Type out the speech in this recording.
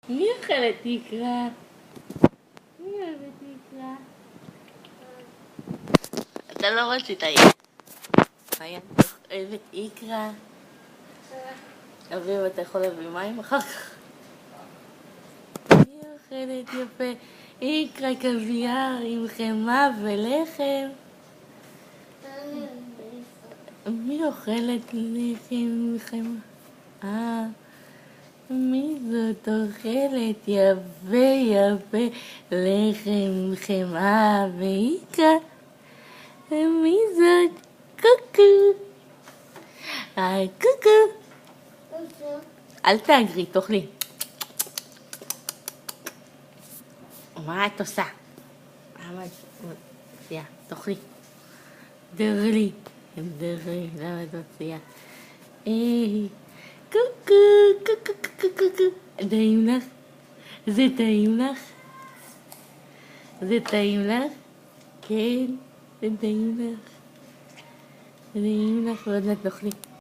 מי אוכלת תקרה? מי אוהבת תקרה? אתה לא רצית איתה. מעיין, אוהבת איקרה? אביב, אתה יכול להביא מים אחר כך? מי אוכלת יפה? איקרה קוויאר עם חמאה ולחם. מי אוכלת לחם עם חמאה? מי זאת אוכלת יפה לחם עם חמאה ואיקרה? מי זאת? קוקו. קוקו. אל תאגרי, תאכלי. מה את עושה? תאכלי. דרלי. למה את מוציאה? קוקו, קוקו, קוקו, קוקו. טעים לך? זה טעים לך? זה טעים לך? כן, זה טעים לך. זה טעים לך ועוד מעט תאכלי.